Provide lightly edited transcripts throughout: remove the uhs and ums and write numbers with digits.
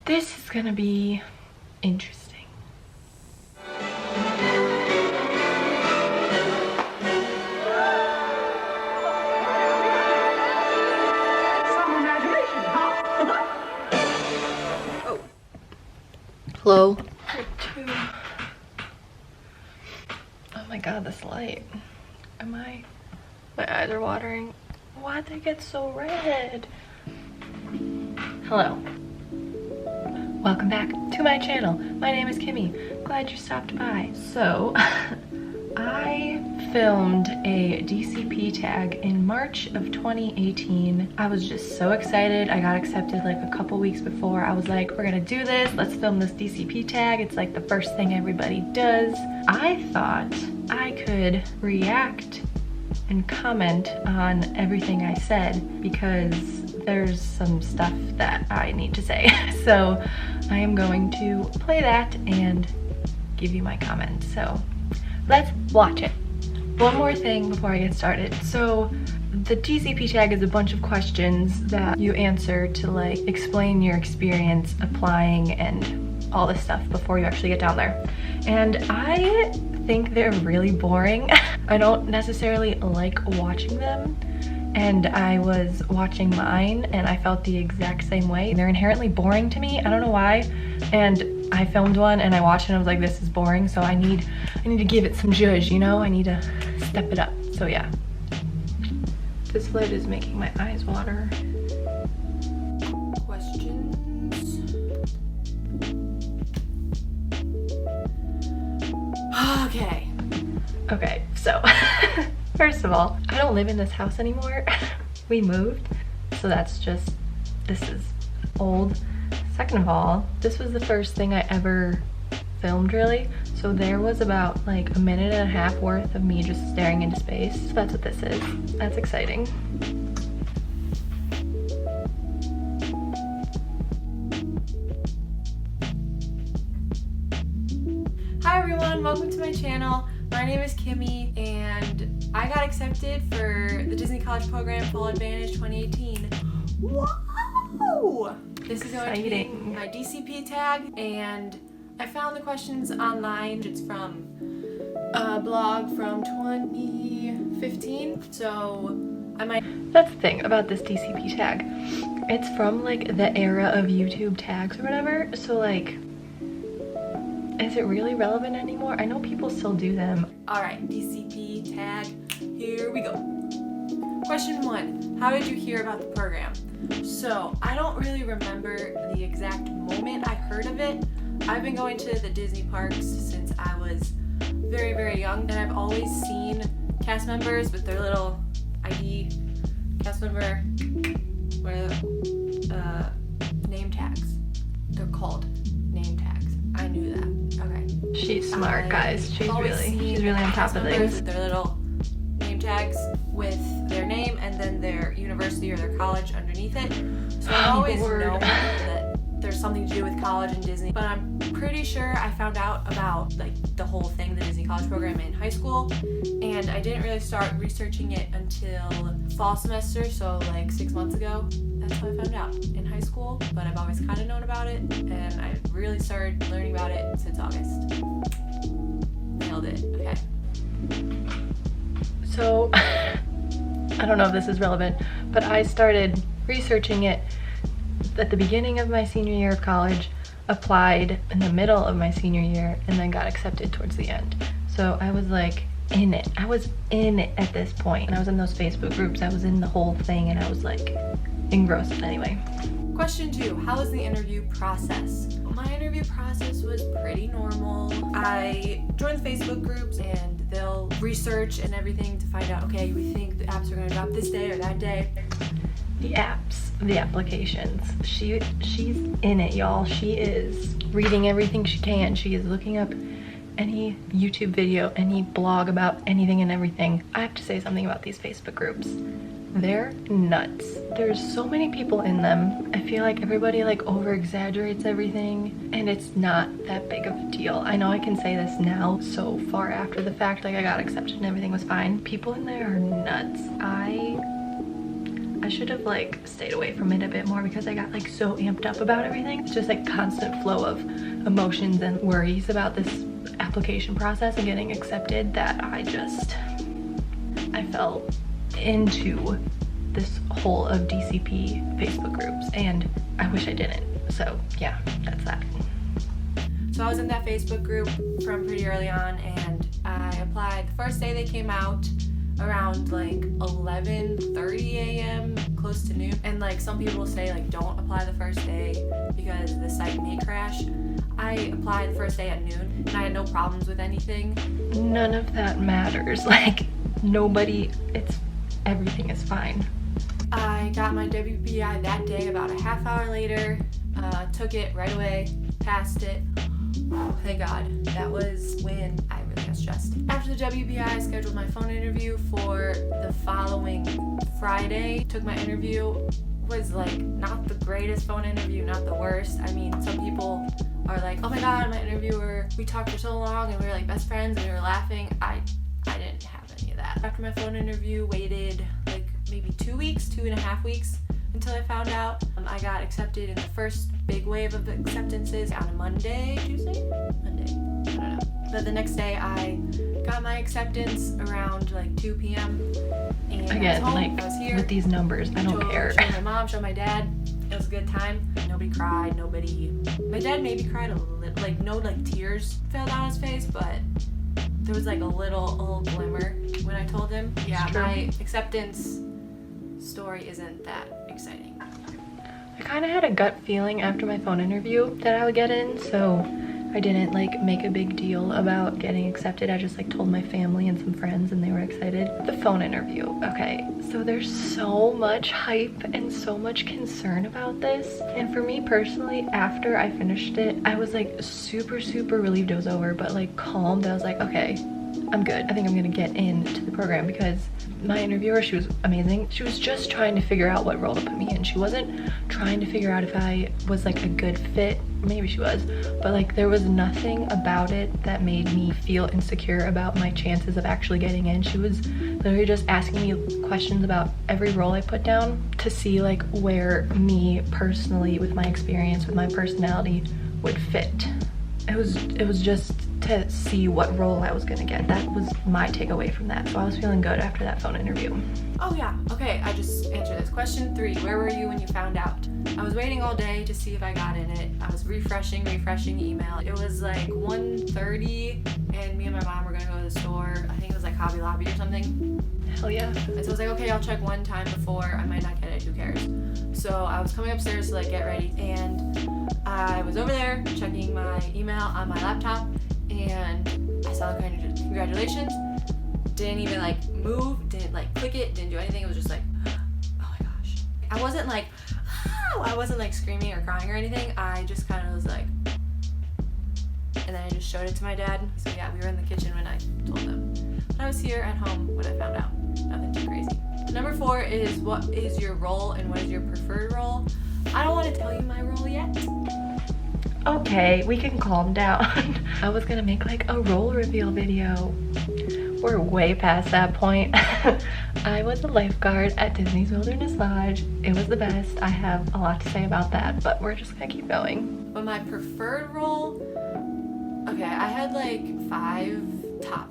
This is gonna be interesting. Oh. Hello? Oh my god, this light. My eyes are watering. Why'd they get so red? Hello. Welcome back to my channel. My name is Kimmy. Glad you stopped by. So, I filmed a DCP tag in March of 2018. I was just so excited. I got accepted like a couple weeks before. I was like, we're gonna do this. Let's film this DCP tag. It's like the first thing everybody does. I thought I could react and comment on everything I said because there's some stuff that I need to say. So I am going to play that and give you my comments. So let's watch it. One more thing before I get started. So the DCP tag is a bunch of questions that you answer to like explain your experience applying and all this stuff before you actually get down there. And I think they're really boring. I don't necessarily like watching them, and I was watching mine and I felt the exact same way. They're inherently boring to me. I don't know why. And I filmed one and I watched it and I was like, this is boring, so I need to give it some zhuzh, you know? I need to step it up. So yeah. This light is making my eyes water. Questions? Okay, so first of all, I don't live in this house anymore. We moved, so this is old. Second of all, this was the first thing I ever filmed really. So there was about like a minute and a half worth of me just staring into space. So that's what this is. That's exciting. Hi everyone, welcome to my channel. My name is Kimmy and I got accepted for the Disney College Program Full Advantage 2018. Whoa! This is going to be my DCP tag, and I found the questions online. It's from a blog from 2015, so I might... That's the thing about this DCP tag. It's from like the era of YouTube tags or whatever, so like, is it really relevant anymore? I know people still do them. Alright, DCP tag, here we go. Question 1, how did you hear about the program? So, I don't really remember the exact moment I heard of it. I've been going to the Disney parks since I was very, very young, and I've always seen cast members with their little ID, cast member, name tags. They're called name tags. I knew that. Okay. She's smart, guys. She's really on top of things. With their little name tags with their name and then their university or their college underneath it. So I've always known that there's something to do with college and Disney, but I'm pretty sure I found out about like the whole thing, the Disney College Program, in high school, and I didn't really start researching it until fall semester, so like 6 months ago. That's how I found out, in high school, but I've always kind of known about it, and I really started learning about it since August. Nailed it. Okay. So, I don't know if this is relevant, but I started researching it at the beginning of my senior year of college, applied in the middle of my senior year, and then got accepted towards the end. So I was like in it. I was in it at this point. And I was in those Facebook groups. I was in the whole thing, and I was like engrossed anyway. Question 2, how was the interview process? My interview process was pretty normal. I joined the Facebook groups and they'll research and everything to find out, okay, we think the apps are gonna drop this day or that day. The apps, the applications. She's in it, y'all. She is reading everything she can. She is looking up any YouTube video, any blog about anything and everything. I have to say something about these Facebook groups. They're nuts. There's so many people in them. I feel like everybody like over exaggerates everything, and it's not that big of a deal. I know I can say this now so far after the fact, like I got accepted and everything was fine. People in there are nuts. I I should have like stayed away from it a bit more because I got like so amped up about everything. It's just like constant flow of emotions and worries about this application process and getting accepted that I fell into this whole of DCP Facebook groups, and I wish I didn't. So yeah, that's that. So I was in that Facebook group from pretty early on, and I applied the first day they came out around like 11:30 a.m. close to noon. And like some people say like don't apply the first day because the site may crash. I applied the first day at noon and I had no problems with anything. None of that matters. Like everything is fine. I got my WPI that day about a half hour later, took it right away, passed it. Thank God. That was when I really got stressed. After the WPI, I scheduled my phone interview for the following Friday. Took my interview. Was like not the greatest phone interview, not the worst. I mean, some people are like, oh my God, my interviewer, we talked for so long and we were like best friends and we were laughing. I didn't have any of that. After my phone interview, waited like maybe 2.5 weeks until I found out. I got accepted in the first big wave of acceptances on a Monday, Tuesday? Monday, I don't know. But the next day I got my acceptance around like 2 p.m. And again, I was home. like I was here. with these numbers, I don't care. Showed my mom, showed my dad. It was a good time. Nobody cried, my dad maybe cried a little, like no like tears fell down his face, but there was like a little glimmer when I told him. Yeah, my acceptance story isn't that exciting. I kind of had a gut feeling after my phone interview that I would get in, so I didn't like make a big deal about getting accepted. I just like told my family and some friends and they were excited. The phone interview. Okay, so there's so much hype and so much concern about this. And for me personally, after I finished it, I was like super relieved it was over, but like calmed. I was like, okay, I'm good. I think I'm gonna get into the program because my interviewer, she was amazing. She was just trying to figure out what role to put me in. She wasn't trying to figure out if I was like a good fit. Maybe she was, but like there was nothing about it that made me feel insecure about my chances of actually getting in. She was literally just asking me questions about every role I put down to see like where me personally, with my experience, with my personality, would fit. It was just to see what role I was gonna get. That was my takeaway from that. So I was feeling good after that phone interview. Oh yeah, okay, I just answered this. Question 3, where were you when you found out? I was waiting all day to see if I got in it. I was refreshing email. It was like 1:30 and me and my mom were gonna go to the store. I think it was like Hobby Lobby or something. Hell yeah. And so I was like, okay, I'll check one time before. I might not get it, who cares? So I was coming upstairs to like get ready, and I was over there checking my email on my laptop, and I saw the congratulations. Didn't even like move, didn't like click it, didn't do anything. It was just like, oh my gosh. I wasn't like, oh, I wasn't like screaming or crying or anything. I just kind of was like, and then I just showed it to my dad. So yeah, we were in the kitchen when I told them. But I was here at home when I found out. Nothing too crazy. Number 4 is, what is your role and what is your preferred role? I don't want to tell you my role yet. Okay, we can calm down. I was gonna make like a role reveal video. We're way past that point. I was a lifeguard at Disney's Wilderness Lodge. It was the best. I have a lot to say about that, but we're just gonna keep going. But my preferred role, okay, I had like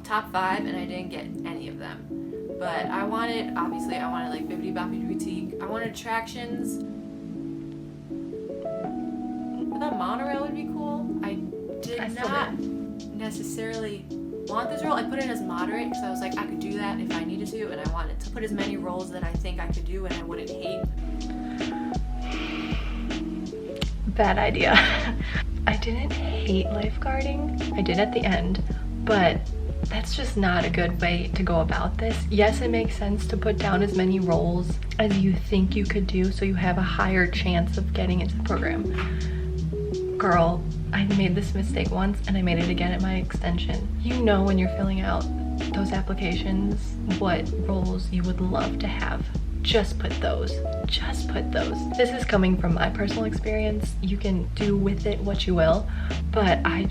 top 5, and I didn't get any of them. But I wanted like Bibbidi Boppidi Boutique. I wanted attractions. I thought monorail would be cool. I did not necessarily want this role. I put it as moderate because I was like, I could do that if I needed to, and I wanted to put as many roles that I think I could do and I wouldn't hate. Bad idea. I didn't hate lifeguarding. I did at the end, but that's just not a good way to go about this. Yes, it makes sense to put down as many roles as you think you could do so you have a higher chance of getting into the program. Girl, I made this mistake once and I made it again at my extension. You know when you're filling out those applications what roles you would love to have. Just put those. Just put those. This is coming from my personal experience. You can do with it what you will, but I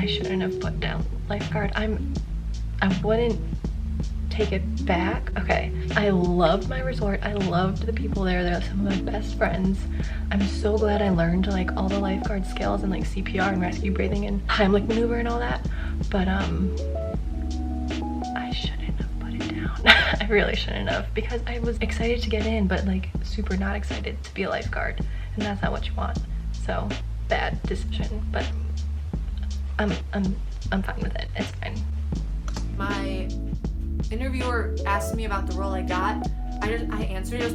shouldn't have put down lifeguard. I wouldn't take it back. Okay, I loved my resort. I loved the people there. They're some of my best friends. I'm so glad I learned like all the lifeguard skills and like CPR and rescue breathing and Heimlich maneuver and all that. But I shouldn't have put it down. I really shouldn't have, because I was excited to get in, but like super not excited to be a lifeguard, and that's not what you want. So bad decision, but I'm fine with it. It's fine. My interviewer asked me about the role I got. I answered. It was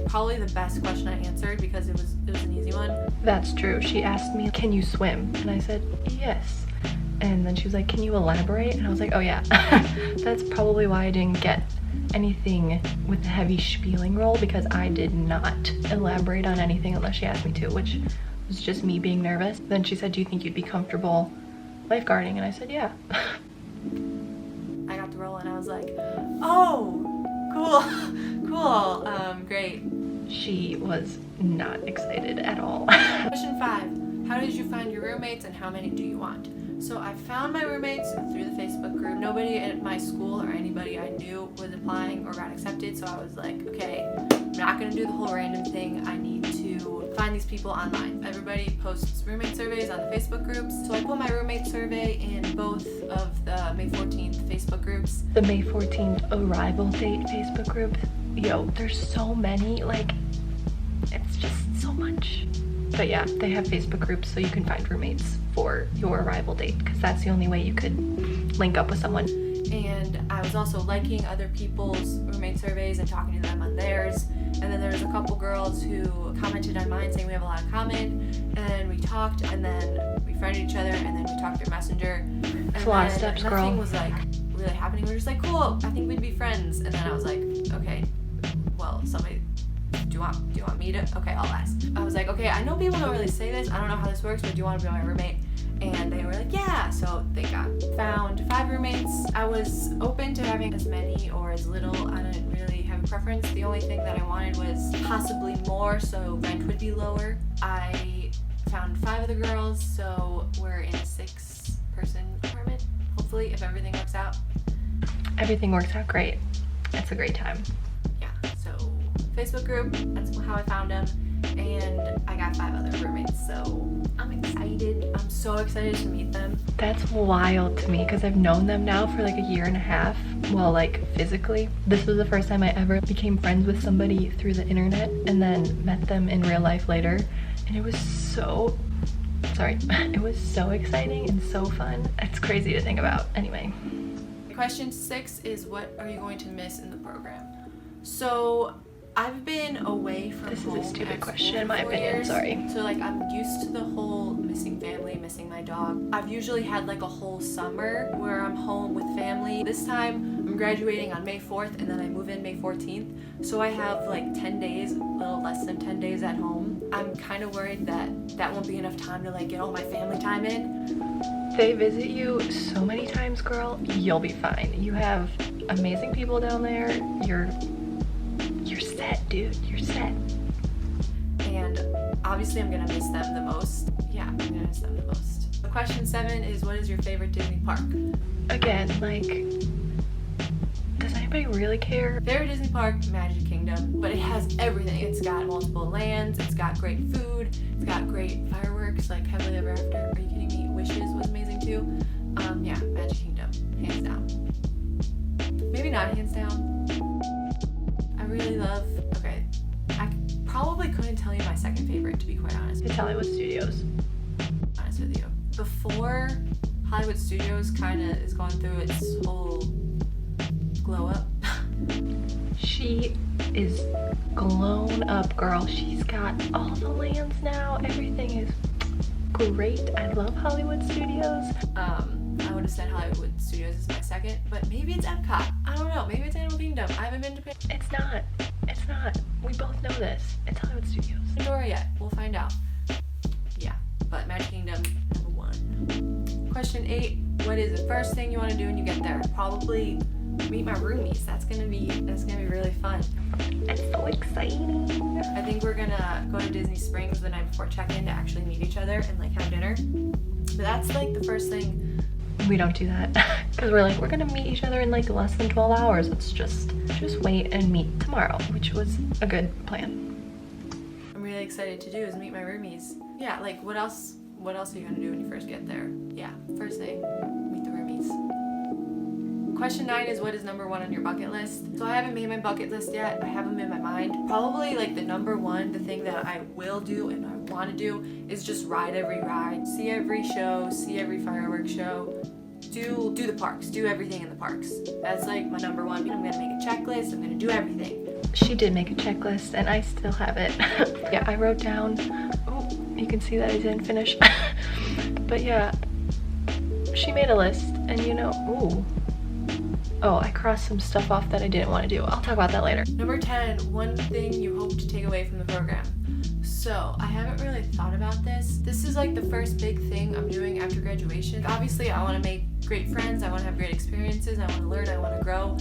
probably the best question I answered because it was an easy one. That's true. She asked me, "Can you swim?" And I said, "Yes." And then she was like, "Can you elaborate?" And I was like, "Oh yeah." That's probably why I didn't get anything with the heavy spieling role, because I did not elaborate on anything unless she asked me to, which was just me being nervous. Then she said, "Do you think you'd be comfortable lifeguarding?" And I said, "Yeah." I got the role and I was like, "Oh, cool, cool, great." She was not excited at all. Question 5. How did you find your roommates and how many do you want? So I found my roommates through the Facebook group. Nobody at my school or anybody I knew was applying or got accepted, so I was like, okay, I'm not gonna do the whole random thing. I need to find these people online. Everybody posts roommate surveys on the Facebook groups, so I put my roommate survey in both of the May 14th Facebook groups. The May 14th arrival date Facebook group. Yo, there's so many, like, it's just so much. But yeah, they have Facebook groups so you can find roommates for your arrival date, because that's the only way you could link up with someone. And I was also liking other people's roommate surveys and talking to them on theirs. And then there was a couple girls who commented on mine saying we have a lot in common. And then we talked, and then we friended each other, and then we talked through Messenger. And it's a lot of steps, girl. Nothing was like really happening. We were just like, cool, I think we'd be friends. And then I was like, okay, well, somebody, do you want me to? Okay, I'll ask. I was like, okay, I know people don't really say this. I don't know how this works, but do you want to be my roommate? And they were like, yeah. So they found 5 roommates. I was open to having as many or as little. I didn't really have a preference. The only thing that I wanted was possibly more, so rent would be lower. I found 5 of the girls, so we're in a 6-person apartment, hopefully, if everything works out. Everything works out great. It's a great time. Yeah, so Facebook group, that's how I found them. And I got 5 other roommates, so I'm excited. I'm so excited to meet them. That's wild to me, because I've known them now for like a year and a half. Well, like physically. This was the first time I ever became friends with somebody through the internet and then met them in real life later. And it was so, it was so exciting and so fun. It's crazy to think about. Anyway. Question 6 is, what are you going to miss in the program? So I've been away from home. This is a stupid question in my opinion, sorry. So like I'm used to the whole missing family, missing my dog. I've usually had like a whole summer where I'm home with family. This time I'm graduating on May 4th and then I move in May 14th. So I have like 10 days, a little less than 10 days at home. I'm kind of worried that that won't be enough time to like get all my family time in. They visit you so many times, girl. You'll be fine. You have amazing people down there. You're set, dude. You're set. And obviously I'm gonna miss them the most. Yeah, I'm gonna miss them the most. Question 7 is, what is your favorite Disney park? Again, like, does anybody really care? Favorite Disney park, Magic Kingdom, but it has everything. It's got multiple lands, it's got great food, it's got great fireworks, like Happily Ever After. Are you kidding me? Wishes was amazing too. Yeah, Magic Kingdom, hands down. Maybe not hands down. I really love, okay, I probably couldn't tell you my second favorite, to be quite honest. It's Hollywood Studios. Honest with you. Before Hollywood Studios kind of is going through its whole glow up. She is glown up, girl. She's got all the lands now. Everything is great. I love Hollywood Studios. I would have said Hollywood Studios is my second, but maybe it's Epcot. I don't know. Maybe it's Animal Kingdom. I haven't been to It's not. It's not. We both know this. It's Hollywood Studios. Pandora yet. We'll find out. Yeah, but Magic Kingdom, number 1. Question 8. What is the first thing you want to do when you get there? Probably meet my roomies. That's gonna be really fun. It's so exciting. I think we're gonna go to Disney Springs the night before check-in to actually meet each other and like have dinner. But that's like the first thing we don't do that because we're like, we're gonna meet each other in like less than 12 hours. Let's just wait and meet tomorrow, which was a good plan. I'm really excited to do is meet my roomies. Yeah, like what else are you gonna do when you first get there? Yeah, first thing, meet the roomies. Question 9 is, what is number 1 on your bucket list? So I haven't made my bucket list yet. I have them in my mind. Probably like the number 1, the thing that I will do and I want to do is just ride every ride, see every show, see every fireworks show, do the parks, do everything in the parks. That's like my number 1. I'm gonna make a checklist. I'm gonna do everything. She did make a checklist and I still have it. Yeah, I wrote down, oh, you can see that I didn't finish. But yeah, she made a list and you know, ooh. Oh, I crossed some stuff off that I didn't want to do. I'll talk about that later. Number 10, one thing you hope to take away from the program. So I haven't really thought about this. This is like the first big thing I'm doing after graduation. Obviously, I want to make great friends. I want to have great experiences. I want to learn. I want to grow.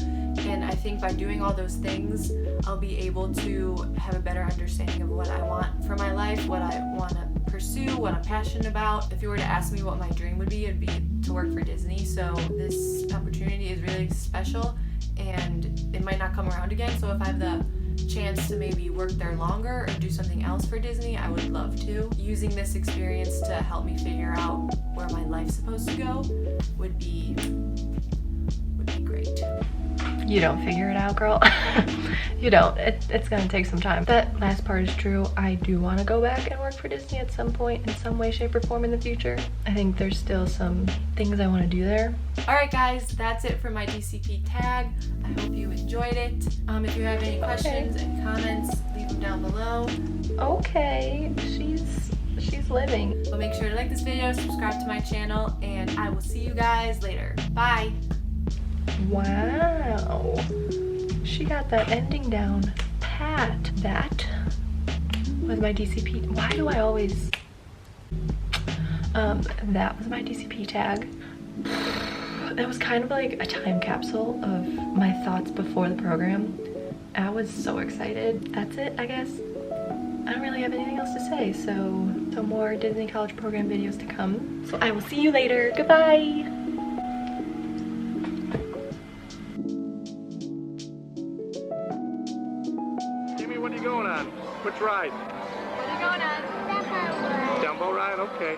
And I think by doing all those things, I'll be able to have a better understanding of what I want for my life, what I want to pursue, what I'm passionate about. If you were to ask me what my dream would be, it'd be to work for Disney. So this opportunity is really special and it might not come around again. So if I have the chance to maybe work there longer or do something else for Disney, I would love to. Using this experience to help me figure out where my life's supposed to go would be great. You don't figure it out, girl. You don't. It's gonna take some time. That last part is true. I do want to go back and work for Disney at some point in some way, shape, or form in the future. I think there's still some things I want to do there. Alright guys, that's it for my DCP tag. I hope you enjoyed it. If you have any questions and comments, leave them down below. Okay, she's living. But make sure to like this video, subscribe to my channel, and I will see you guys later. Bye! Wow, she got that ending down pat. That was my DCP. Why do I always that was my DCP tag. That was kind of like a time capsule of my thoughts before the program. I was so excited. That's it, I guess. I don't really have anything else to say, so more Disney College Program videos to come. So I will see you later. Goodbye! What are you going on? Which ride? What are you going on? Dumbo ride? Okay.